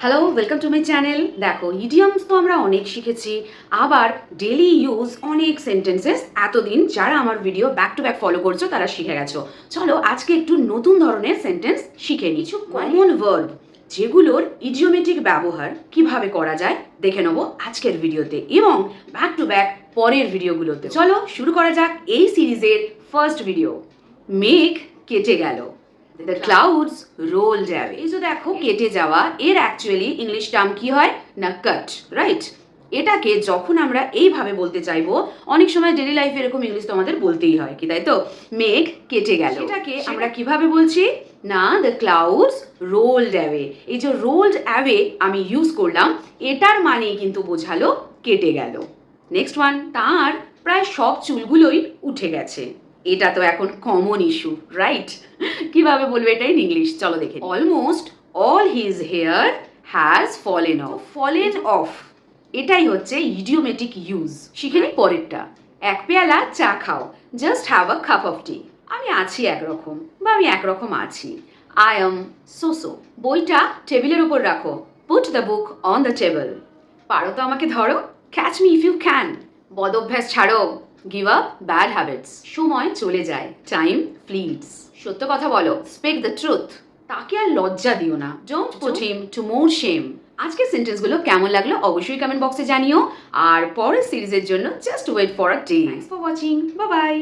Hello, welcome to my channel. দেখো, idioms তো আমরা অনেক শিখেছি, আবার ডেলি ইউজ অনেক সেন্টেন্সেস এতদিন যারা আমার video back to back follow করছো তারা শিখে গেছো। চলো আজকে একটু নতুন ধরনের সেন্টেন্স শিখে নিই। কিছু কমন ভার্ব যেগুলোর ইডিওমেটিক ব্যবহার কিভাবে করা যায় দেখে নেবো আজকের ভিডিওতে এবং ব্যাক টু ব্যাক পরের ভিডিওগুলোতে। চলো শুরু করা যাক এই সিরিজের ফার্স্ট ভিডিও। মেঘ কেটে গেল। The clouds rolled away. এই যে দেখো কেটে যাওয়া, এর অ্যাকচুয়ালি ইংলিশ টার্ম কি হয় না কাট, রাইট? এটাকে যখন আমরা এইভাবে বলতে চাইবো, অনেক সময় ডেলি লাইফে এরকম ইংলিশ তো আমাদের বলতেই হয়, কি তাই তো? মেঘ কেটে গেল, এটাকে আমরা কিভাবে বলছি না দ্য ক্লাউডস রোলড অ্যাওয়ে। এই যে রোলড অ্যাওয়ে আমি ইউজ করলাম, এটার মানেই কিন্তু বোঝালো কেটে গেল। নেক্সট ওয়ান, তার প্রায় সব চুলগুলোই উঠে গেছে। এটা তো এখন কমন ইস্যু, রাইট? কিভাবে বলবে এটা ইন ইংলিশ, চলো দেখে। Almost all his hair has fallen off. Fallen off এটাই হচ্ছে ইডিওমেটিক ইউজ। শিখে নিই পরেরটা। এক পেয়ালা চা খাও, just have a cup of tea. আমি আছি একরকম, বা আমি একরকম আছি। I am so. বইটা টেবিলের উপর রাখো, put the book on the table. পারো তো আমাকে ধরো, catch me if you can. বদ অভ্যাস ছাড়ো, গিভ আপ ব্যাড হ্যাবিটস। সময় চলে যায়, টাইম ফ্লিটস। সত্য কথা বলো, স্পিক দ্য ট্রুথ। তাকে আর লজ্জা দিও না, don't put him to more shame. আজকের সেন্টেন্সগুলো কেমন লাগলো অবশ্যই কমেন্ট বক্সে জানিও, আর পরের সিরিজের জন্য just wait for a day. Thanks for watching, bye by.